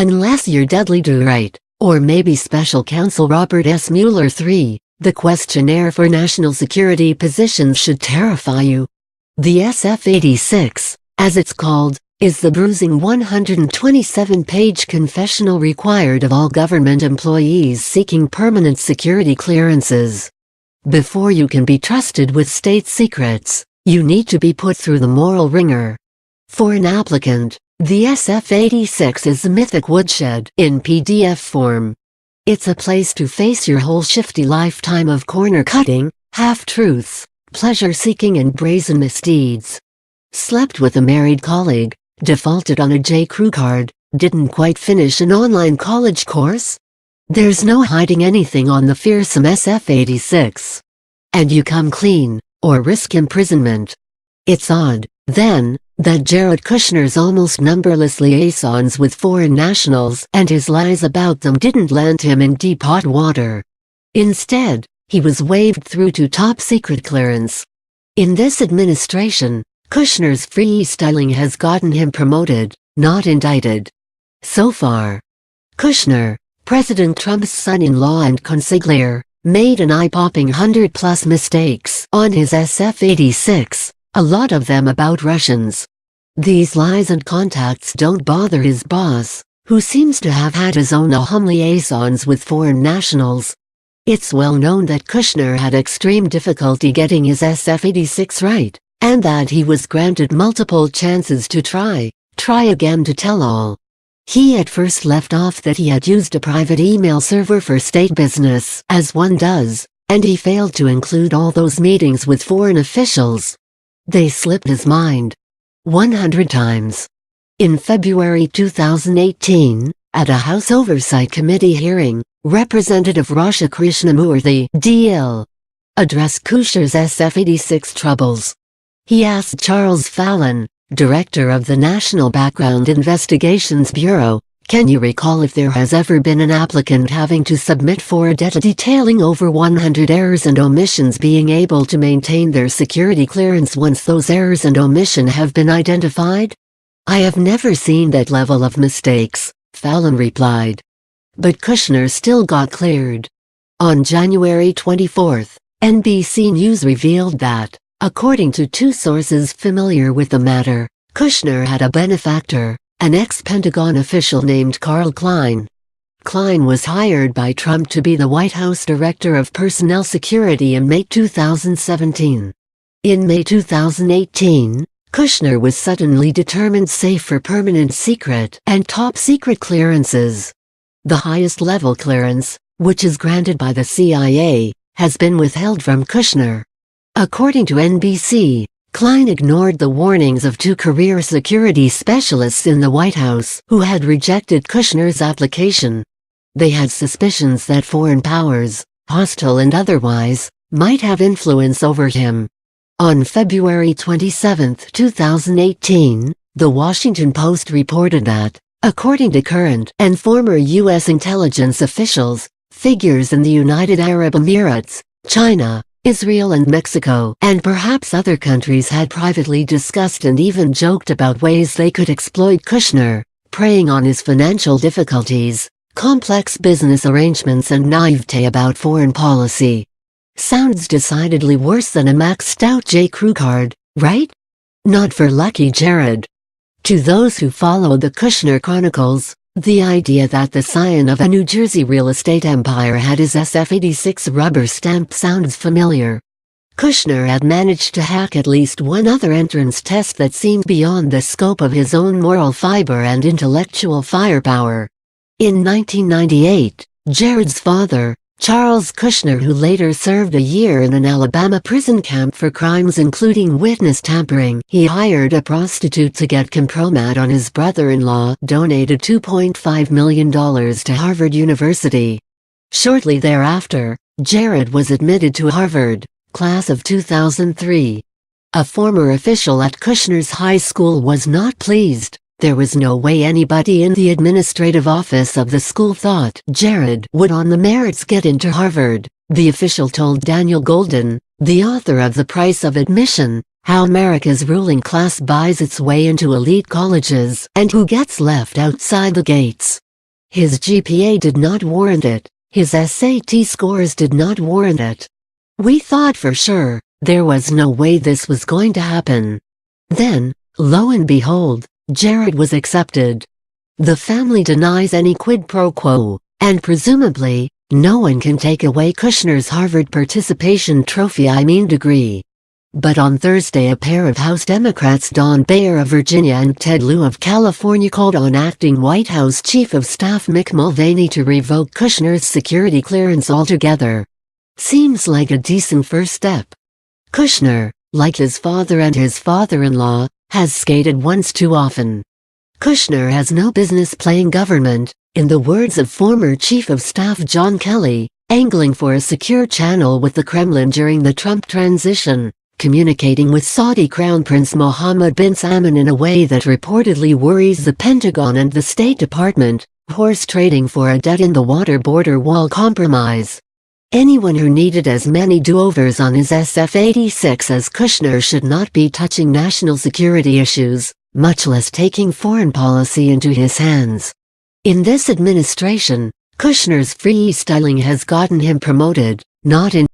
Unless you're deadly to write, or maybe Special Counsel Robert S. Mueller III, the questionnaire for national security positions should terrify you. The SF-86, as it's called, is the bruising 127-page confessional required of all government employees seeking permanent security clearances. Before you can be trusted with state secrets, you need to be put through the moral wringer. For an applicant, the SF-86 is a mythic woodshed in PDF form. It's a place to face your whole shifty lifetime of corner-cutting, half-truths, pleasure-seeking and brazen misdeeds. Slept with a married colleague, defaulted on a J.Crew card, didn't quite finish an online college course? There's no hiding anything on the fearsome SF-86. And you come clean, or risk imprisonment. It's odd, then, that Jared Kushner's almost numberless liaisons with foreign nationals and his lies about them didn't land him in deep hot water. Instead, he was waved through to top-secret clearance. In this administration, Kushner's freestyling has gotten him promoted, not indicted. So far, Kushner, President Trump's son-in-law and consigliere, made an eye-popping 100-plus mistakes on his SF-86, a lot of them about Russians. These lies and contacts don't bother his boss, who seems to have had his own liaisons with foreign nationals. It's well known that Kushner had extreme difficulty getting his SF-86 right, and that he was granted multiple chances to try again to tell all. He at first left off that he had used a private email server for state business, as one does, and he failed to include all those meetings with foreign officials. They slipped his mind 100 times. In February 2018, at a House Oversight Committee hearing, Representative Rasha Krishnamurthy, DL, addressed Kushner's SF-86 troubles. He asked Charles Fallon, director of the National Background Investigations Bureau, "Can you recall if there has ever been an applicant having to submit for a data detailing over 100 errors and omissions being able to maintain their security clearance once those errors and omission have been identified?" "I have never seen that level of mistakes," Fallon replied. But Kushner still got cleared. On January 24, NBC News revealed that, according to two sources familiar with the matter, Kushner had a benefactor, an ex-Pentagon official named Carl Klein. Klein was hired by Trump to be the White House Director of Personnel Security in May 2017. In May 2018, Kushner was suddenly determined safe for permanent secret and top-secret clearances. The highest-level clearance, which is granted by the CIA, has been withheld from Kushner. According to NBC, Klein ignored the warnings of two career security specialists in the White House who had rejected Kushner's application. They had suspicions that foreign powers, hostile and otherwise, might have influence over him. On February 27, 2018, The Washington Post reported that, according to current and former U.S. intelligence officials, figures in the United Arab Emirates, China, Israel and Mexico and perhaps other countries had privately discussed and even joked about ways they could exploit Kushner, preying on his financial difficulties, complex business arrangements and naivete about foreign policy. Sounds decidedly worse than a maxed out J.Crew card, right? Not for Lucky Jared. To those who follow the Kushner Chronicles, the idea that the scion of a New Jersey real estate empire had his SF-86 rubber stamp sounds familiar. Kushner had managed to hack at least one other entrance test that seemed beyond the scope of his own moral fiber and intellectual firepower. In 1998, Jared's father, Charles Kushner, who later served a year in an Alabama prison camp for crimes including witness tampering, he hired a prostitute to get compromat on his brother-in-law, donated $2.5 million to Harvard University. Shortly thereafter, Jared was admitted to Harvard, class of 2003. A former official at Kushner's high school was not pleased. There was no way anybody in the administrative office of the school thought Jared would on the merits get into Harvard, the official told Daniel Golden, the author of The Price of Admission, How America's Ruling Class Buys Its Way into Elite Colleges and Who Gets Left Outside the Gates. His GPA did not warrant it. His SAT scores did not warrant it. We thought for sure there was no way this was going to happen. Then, lo and behold, Jared was accepted. The family denies any quid pro quo, and presumably, no one can take away Kushner's Harvard participation degree. But on Thursday, a pair of House Democrats, Don Beyer of Virginia and Ted Lieu of California, called on acting White House Chief of Staff Mick Mulvaney to revoke Kushner's security clearance altogether. Seems like a decent first step. Kushner, like his father and his father-in-law, has skated once too often. Kushner has no business playing government, in the words of former Chief of Staff John Kelly, angling for a secure channel with the Kremlin during the Trump transition, communicating with Saudi Crown Prince Mohammed bin Salman in a way that reportedly worries the Pentagon and the State Department, horse trading for a dead-in-the-water border wall compromise. Anyone who needed as many do-overs on his SF-86 as Kushner should not be touching national security issues, much less taking foreign policy into his hands. In this administration, Kushner's freestyling has gotten him promoted, not in